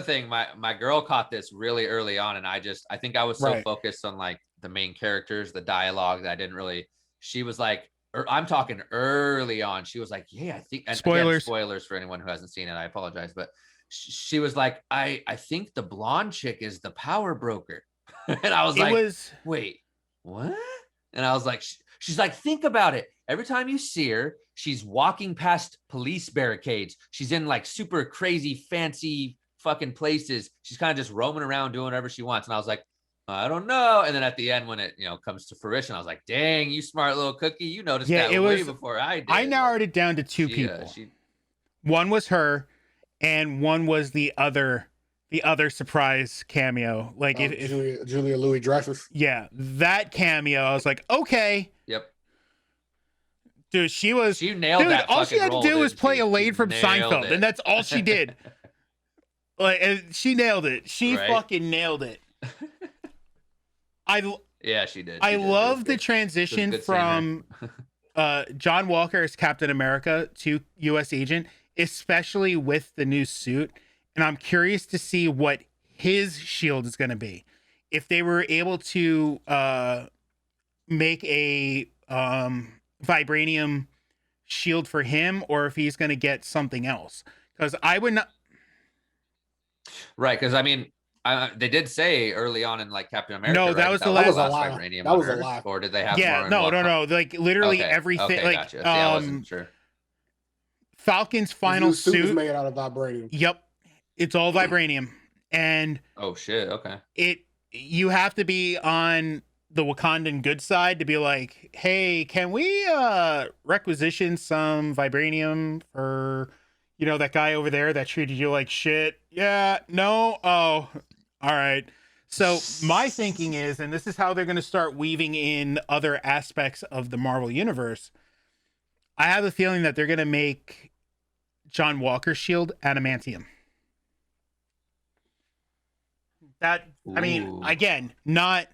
thing, my girl caught this really early on, and I think I was so focused on like the main characters, the dialogue, that I didn't really. She was like, I'm talking early on. She was like, yeah, I think. And spoilers. Again, spoilers for anyone who hasn't seen it. I apologize, but she was like, I think the blonde chick is the power broker. And I was wait, what? And I was like, she's like, think about it. Every time you see her, she's walking past police barricades. She's in like super crazy, fancy fucking places. She's kind of just roaming around doing whatever she wants. And I was like, I don't know. And then at the end, when it comes to fruition, I was like, dang, you smart little cookie. You noticed that way before I did. I narrowed it down to two people. One was her, and one was the other surprise cameo. Like Julia Louis-Dreyfus. Yeah, that cameo. I was like, okay. Yep. Dude, she nailed that. All she had to do was play Elaine from Seinfeld, and that's all she did. Like, and she nailed it. She fucking nailed it. She did. I love the transition from John Walker as Captain America to U.S. Agent, especially with the new suit. And I'm curious to see what his shield is going to be. If they were able to make a vibranium shield for him, or if he's going to get something else. Because I would not. Right, because I mean, they did say early on in like Captain America. No, that was the last vibranium. That was a lie. Or did they have? Yeah, more no. Like literally everything. Like gotcha. See, I wasn't sure. Falcon's final suit is made out of vibranium. Yep, it's all vibranium, and oh shit, okay. You have to be on the Wakandan good side to be like, hey, can we requisition some vibranium for that guy over there that treated you like shit? Yeah, no, oh, all right. So my thinking is, and this is how they're going to start weaving in other aspects of the Marvel universe. I have a feeling that they're going to make John Walker's shield adamantium. That, I mean, again, not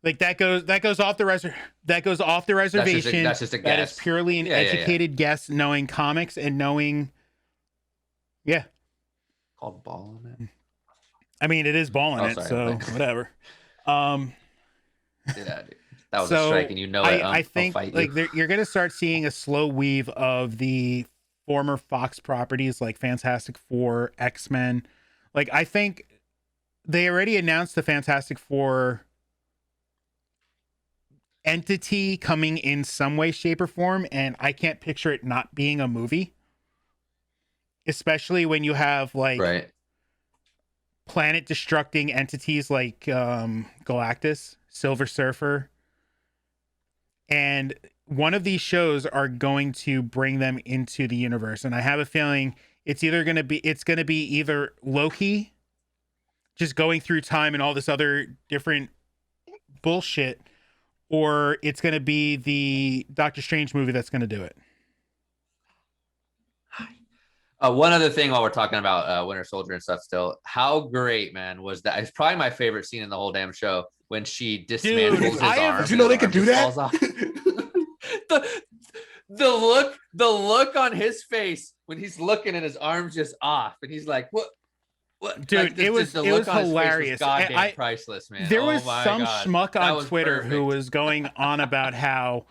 Like that goes off the reservation. That's just a That guess. is purely an educated guess, knowing comics and knowing. Yeah. Called ball on it. I mean, it is ball in it, sorry, so whatever. Yeah, dude. That was So a strike, and you know it. I think I'll fight like you. you're gonna start seeing a slow weave of the former Fox properties like Fantastic Four, X-Men. Like I think they already announced the Fantastic Four entity coming in some way, shape, or form, and I can't picture it not being a movie. Especially when you have like Right. planet destructing entities like Galactus, Silver Surfer, and one of these shows are going to bring them into the universe. And I have a feeling it's going to be either Loki just going through time and all this other different bullshit, or it's going to be the Doctor Strange movie that's going to do it. One other thing while we're talking about Winter Soldier and stuff still, how great, man, was that? It's probably my favorite scene in the whole damn show when she dismantles his arm. Did you know they could do that? The look on his face when he's looking and his arm's just off, and he's like, "What? Dude, like, it was hilarious. Goddamn priceless, man. There was some schmuck on Twitter who was going on about how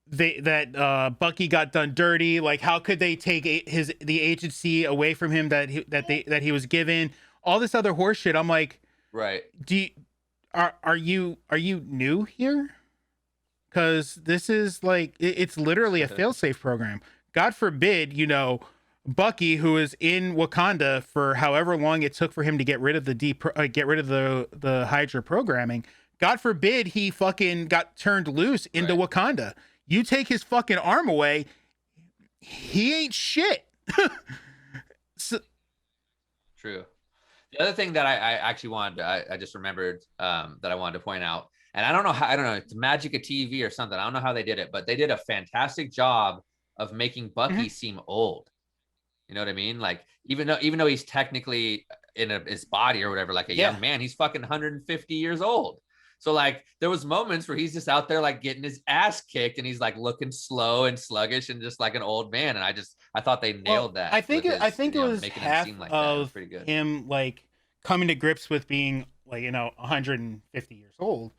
Bucky got done dirty. Like, how could they take the agency away from him that he was given? All this other horse shit. I'm like, right? Are you new here? Because this is like it's literally a failsafe program. God forbid, Bucky, who is in Wakanda for however long it took for him to get rid of the Hydra programming. God forbid he fucking got turned loose into Wakanda. You take his fucking arm away, he ain't shit. True. The other thing that I actually wanted, I just remembered that I wanted to point out, and I don't know, it's magic of TV or something. I don't know how they did it, but they did a fantastic job of making Bucky seem old. You know what I mean? Like even though he's technically in his body or whatever, like a young man, he's fucking 150 years old. So like there was moments where he's just out there like getting his ass kicked and he's like looking slow and sluggish and just like an old man. And I thought they nailed that. I think it was half like of pretty good. Him like coming to grips with being like 150 years old,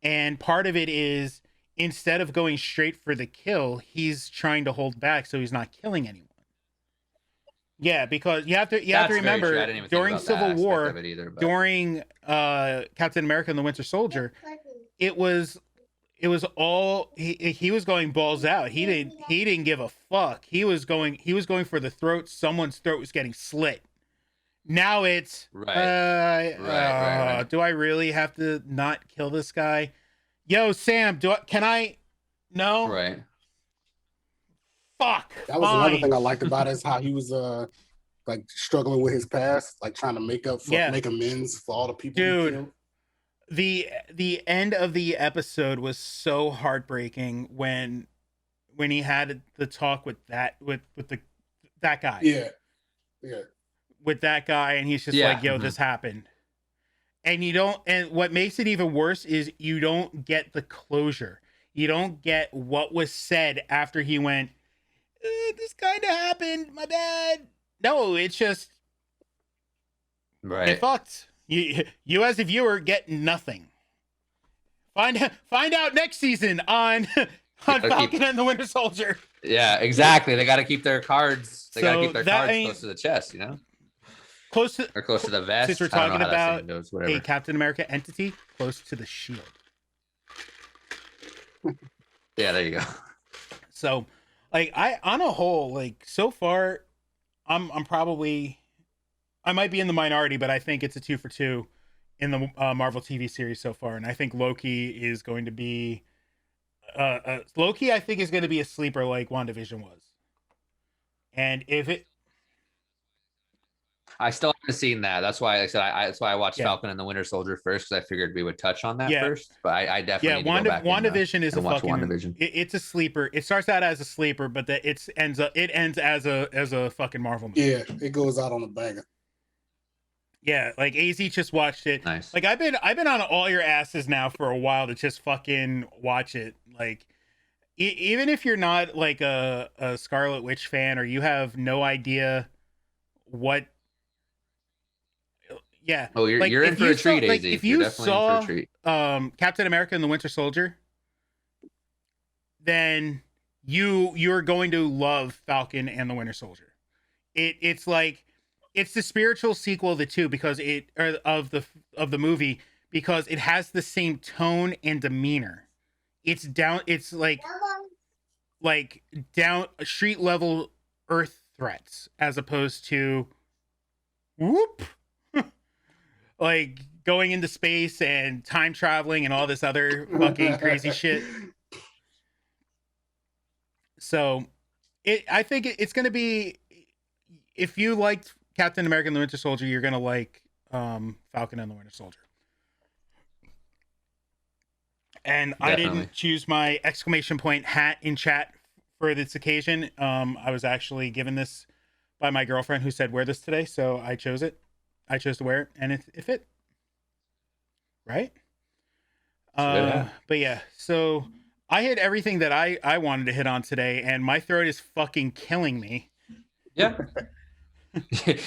and part of it is instead of going straight for the kill, he's trying to hold back so he's not killing anyone. Yeah, because you have to remember during Civil War, during Captain America and the Winter Soldier, it was all he was going balls out. He didn't give a fuck. He was going for the throat. Someone's throat was getting slit. Now it's right. Do I really have to not kill this guy? Yo, Sam, can I? No. Right. Fuck. That was another thing I liked about it, is how he was like struggling with his past, like trying to make amends for all the people. Dude, the end of the episode was so heartbreaking when he had the talk with that guy. Yeah. With that guy, and he's just like, "Yo, this happened." And what makes it even worse is you don't get the closure. You don't get what was said after he went, this kind of happened, my bad. No, it's just it fucked. You as a viewer get nothing. Find out next season on Falcon and the Winter Soldier. Yeah, exactly. They got to keep their cards. They got to keep their cards close to the chest, close to the vest. Since we're talking about a Captain America entity, close to the shield. Yeah, there you go. So, like, on a whole, like, so far, I might be in the minority, but I think it's a 2 for 2 in the Marvel TV series so far, and I think Loki is going to be I think is going to be a sleeper like WandaVision was, and if it. I still haven't seen that. That's why I said that's why I watched Falcon and the Winter Soldier first, because I figured we would touch on that first. But I definitely need to go back WandaVision is a fucking. WandaVision. It's a sleeper. It starts out as a sleeper, but it ends as a fucking Marvel movie. Yeah, it goes out on a banger. Yeah, like AZ just watched it. Nice. Like I've been on all your asses now for a while to just fucking watch it. Like even if you're not like a Scarlet Witch fan or you have no idea what yeah, Oh, like you're in if for you a saw treat, like AZ. if You're you definitely in for a saw treat. Captain America and the Winter Soldier, then you're going to love Falcon and the Winter Soldier. It's like it's the spiritual sequel of the two because it or of the movie because it has the same tone and demeanor. It's down. It's like down street level Earth threats as opposed to whoop like going into space and time traveling and all this other fucking crazy shit. So I think it's going to be if you liked Captain America and the Winter Soldier, you're going to like Falcon and the Winter Soldier. And I Definitely. didn't choose my exclamation point hat in chat for this occasion. I was actually given this by my girlfriend who said wear this today, so I chose it. I chose to wear it, and it fit. Right? But yeah, so I hit everything that I wanted to hit on today, and my throat is fucking killing me. Yeah.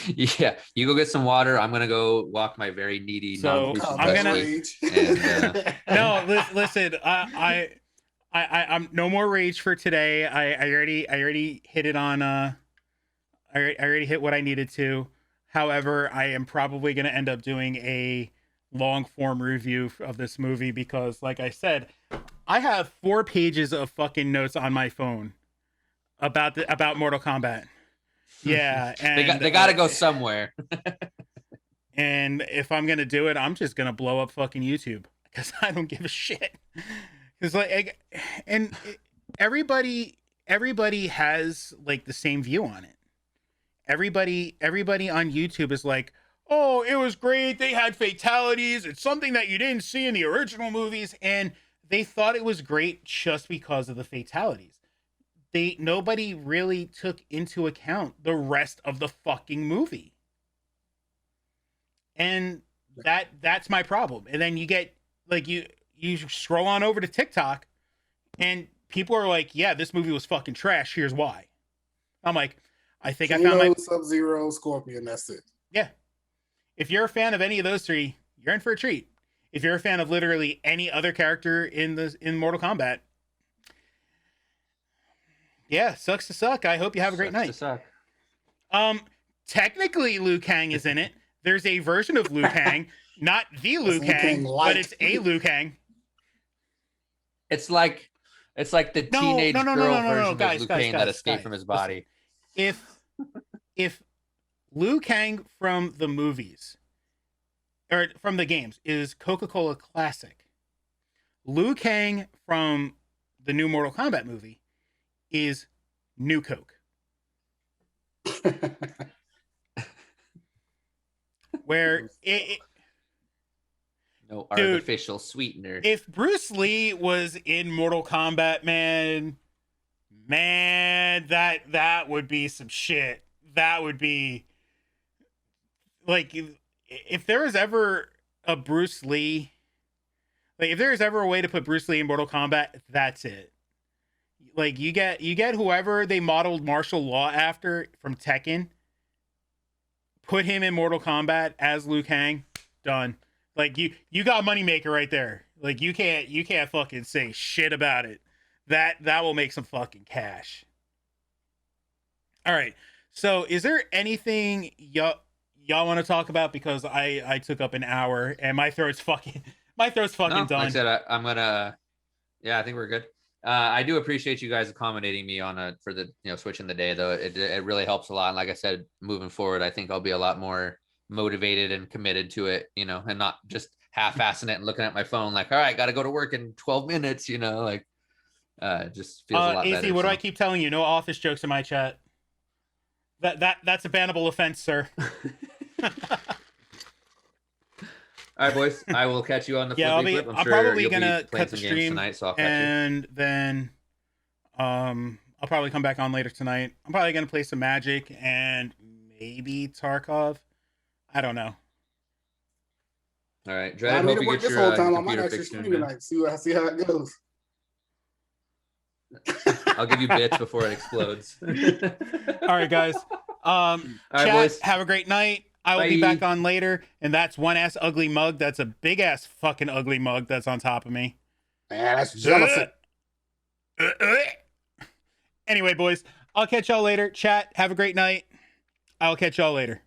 Yeah. You go get some water. I'm gonna go walk my very needy So, non-fecal I'm gonna- bestie. And, No, listen, I'm no more rage for today. I already hit it on. I already hit what I needed to. However, I am probably going to end up doing a long form review of this movie because, like I said, I have 4 pages of fucking notes on my phone about Mortal Kombat. Yeah, and they got to go somewhere. And if I'm gonna do it, I'm just gonna blow up fucking YouTube because I don't give a shit. Because and everybody has like the same view on it. Everybody on YouTube is like, oh, it was great. They had fatalities. It's something that you didn't see in the original movies, and they thought it was great just because of the fatalities. Nobody really took into account the rest of the fucking movie. And that's my problem. And then you get like you scroll on over to TikTok and people are like, yeah, this movie was fucking trash. Here's why. I'm like, I think I found my Sub-Zero, Scorpion, that's it. Yeah. If you're a fan of any of those 3, you're in for a treat. If you're a fan of literally any other character in Mortal Kombat, yeah, sucks to suck. I hope you have a great night. Suck. Technically Liu Kang is in it. There's a version of Liu Kang, not the Liu Kang, but it's a Liu Kang. It's like the teenage girl version guys, of Liu Kang that escaped from his body. If Liu Kang from the movies or from the games is Coca-Cola Classic, Liu Kang from the new Mortal Kombat movie is New Coke. Where No Dude, artificial sweetener. if Bruce Lee was in Mortal Kombat, man, that would be some shit. That would be like if there was ever a Bruce Lee, like if there was ever a way to put Bruce Lee in Mortal Kombat, that's it. Like you get whoever they modeled martial law after from Tekken, put him in Mortal Kombat as Liu Kang, done. Like you got Moneymaker right there. Like you can't fucking say shit about it. That will make some fucking cash. All right. So is there anything y'all want to talk about? Because I took up an hour and my throat's fucking No, done. like I said, I'm gonna. Yeah, I think we're good. I do appreciate you guys accommodating me on for the switching the day though. It really helps a lot. And like I said, moving forward, I think I'll be a lot more motivated and committed to it, and not just half-assing it and looking at my phone like, all right, got to go to work in 12 minutes, like just feels a lot AC, better. what do I keep telling you? No office jokes in my chat. That's a bannable offense, sir. All right, boys. I will catch you on the Yeah, flip. I'm probably gonna cut the stream tonight, so I'll catch you. and then I'll probably come back on later tonight. I'm probably gonna play some Magic and maybe Tarkov. I don't know. All right, I Dread. made Hope it you work get this your, whole time. your I might computer actually fixed soon, stream man. tonight. See how it goes. I'll give you bits before it explodes. All right, guys. All right, Chat, boys. have a great night. I will be back Bye. on later, and that's one ass ugly mug. That's a big ass fucking ugly mug that's on top of me. Man, that's jealousy. Anyway, boys, I'll catch y'all later. Chat, have a great night. I'll catch y'all later.